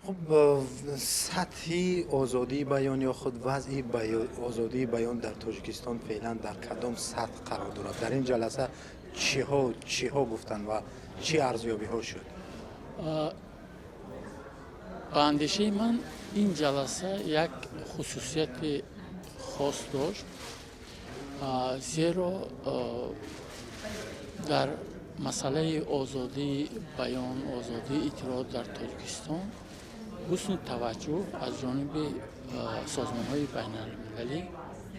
خب سطحی آزادی بیان یا خود وضعی آزادی بیان در تاجیکستان فعلا در کدام سطح قرار دارد؟ در این جلسه چی ها گفتن و چی ارزیابی ها شد؟ با اندیشه من این جلسه یک خصوصیت خاص داشت، زیرا در مسئله آزادی بیان، آزادی اطلاعات در تاجیکستان حسن توجه از جانب سازمان‌های بین‌المللی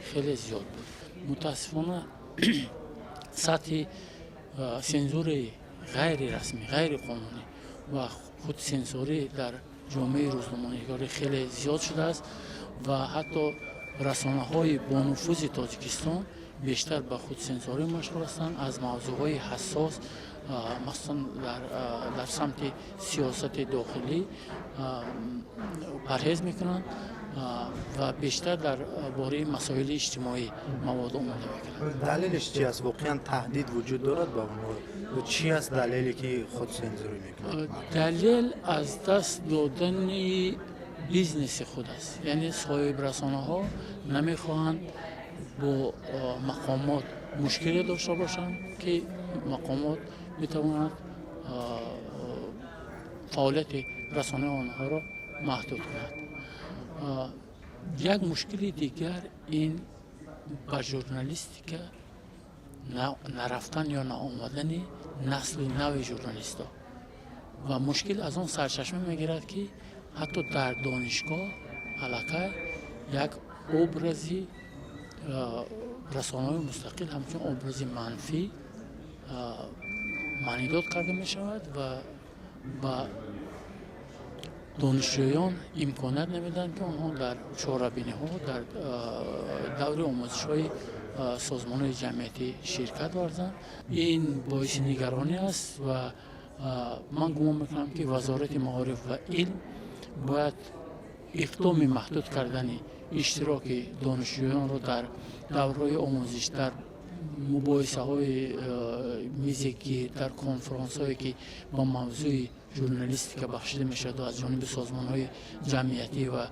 خیلی زیاد بود. متاسفانه سطح سنزوری غیر رسمی، غیر قانونی و خود سنزوری در جامعه روزنامه‌نگاری خیلی زیاد شده است و حتی رسانه‌های با نفوذ تاجیکستان بیشتر به خود سنزوری مشغول هستند، از موضوعهای حساس مثلا در سمت سیاست داخلی پرهیز میکنند و بیشتر در باره مسائل اجتماعی مواد آماده میکنند. دلیلش چی است؟ واقعا تهدید وجود دارد با اونها؟ چی است دلیلی که خود سنزوری میکنند؟ دلیل از دست دادن بیزنس خود است. یعنی صاحب رسانه ها نمیخواهند با مقامات مشکلی داشته باشند که مقامات میتواند فعالیت رسانه آنها را محدود کند. یک مشکل دیگر این با ژورنالیستیک نرفتن یا نآمدن نسل نو ژورنالیست‌ها و مشکل از آن سرچشمه میگیرد که حتی در دانشگاه علاقه یک ابرزی رسانه‌های مستقل همچون ابرزی منفی معنیداد کرده می شود و با دانشجویان امکانات نمیدن که آنها در چهاربینی ها در دور آموزش های سازمان جمعیتی شرکت ورزند. این باعث نگرانی است و من گمان میکنم که وزارت معارف و علم باید اقدام محدود کردن اشتراک دانشجویان را در دورهای آموزش، در مباحثه های میزگی، در کنفرانس هایی که با موضوع ژورنالیستیک بخشیده می شود و از جانب سازمان های جمعیتی و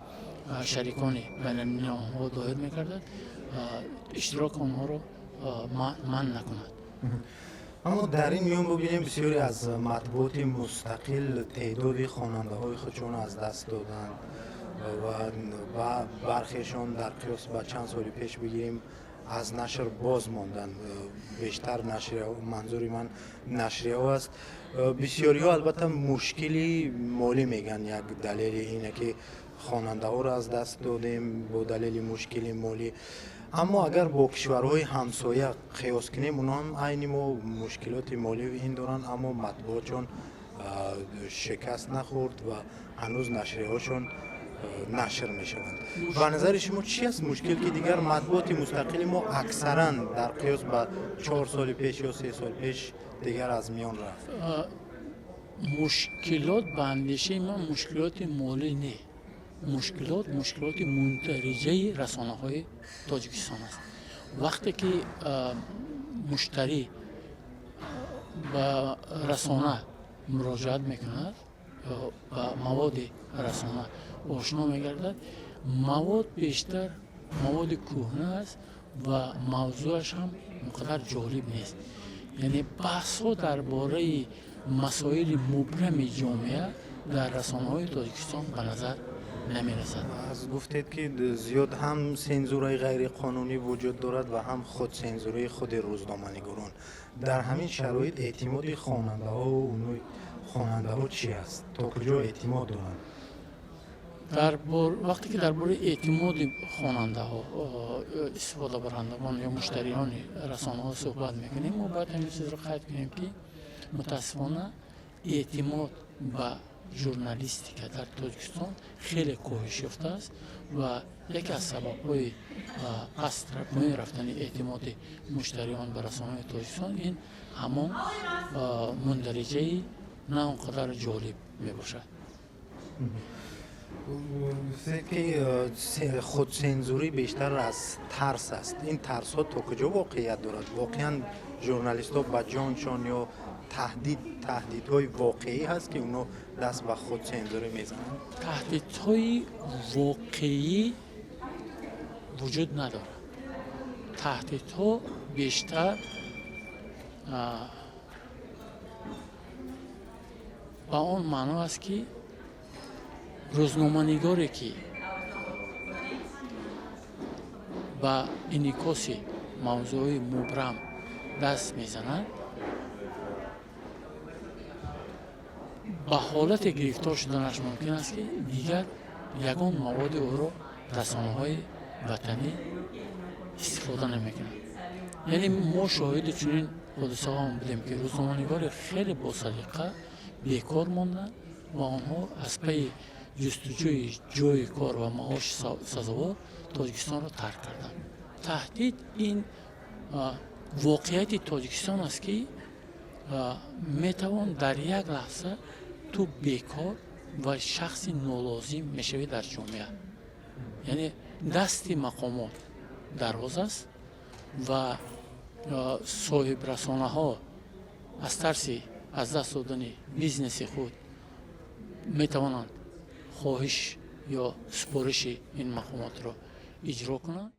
شریکان بین‌المللی آنها ظاهر می گردد، اشتراک آنها را منع نکند. اما در این میان ببینیم بسیاری از مطبوعات مستقل تعداد خواننده های خودشون از دست دادند و برخیشان در قیاس با چند سال پیش بگیریم از نشر باز ماندن. بیشتر نشریه، منظوری من نشریه ها است. بسیاری ها البته مشکلی مالی میگن. یک دلیل اینه که خواننده ها را از دست دادیم با دلیل مشکلی مالی. اما اگر با کشورهای همسایه قیاس کنیم، اونا هم عین ما مشکلات مالی این دارن، اما مطبوعاتشون شکست نخورد و هنوز نشریه هاشون نشر می شوند. به نظر شما چی است مشکل که دیگر مطبوعات مستقل ما اکثرا در قیاس با 4 سال پیش یا 3 سال پیش دیگر از میان رفت؟ مشکلات به اندیشه من مشکلات مالی نه، مشکلات مندرجه رسانه های تاجیکستان است. وقتی که مشتری با رسانه مراجعت میکند یا با مواد رسانه آشنا میگردد، مواد بیشتر مواد کهنه است و موضوعش هم مقدار جالب نیست. یعنی بحث ها درباره مسائل مبرم جامعه در رسانه های تاجیکستان به نظر نمی رسد. از گفتید که زیاد هم سنزورهای غیر قانونی وجود دارد و هم خود سنزوری خود روزنامه‌نگاران. در همین شرایط اعتماد خواننده ها چی است؟ تا کجا اعتماد دارند؟ وقتی که درباره اعتماد خواننده ها، استفاده برندگان یا مشتریان رسانه ها صحبت میکنیم، ما باید همین چیز رو قید کنیم که متاسفانه اعتماد به ژورنالیستیک در تاجیکستان خیلی کاهش یافته است و یکی از سبب‌های از پایین رفتن اعتماد مشتریان به رسانه‌های تاجیکستان این همان مندرجه نه اونقدر جالب میباشد. که خود سنزوری بیشتر از ترس است. این ترس ها تا کجا واقعیت دارد؟ واقعا ژورنالیست ها با جانشان یا تهدیدهای واقعی هست که اونو دست به خود سنزوری میزنن؟ تهدیدهای واقعی وجود ندارد. تهدیدها بیشتر با اون معنا است که روزنامه‌نگاری که با انعکاس موضوع مبرم دست میزنند با حالت گرفتار شدنش ممکن است که دیگر یگان مواد او را رسانه‌های وطنی استفاده نمیکنند. یعنی ما شاهد چنین حادثه ها هم بودیم که روزنامه‌نگار خیلی با سلیقه بیکار ماندند و آنها از پی جستجوی جای کار و معاش سزاوار تاجیکستان را ترک کردند. تهدید این واقعیت تاجیکستان است که میتوان در یک لحظه تو بیکار و شخص نالازم میشوی در جامعه. یعنی دست مقامات دراز است و صاحب رسانه ها از ترس از دست دادن بیزنس خود میتوانند خواهش یا سپارش این مقامات را اجرا کنند.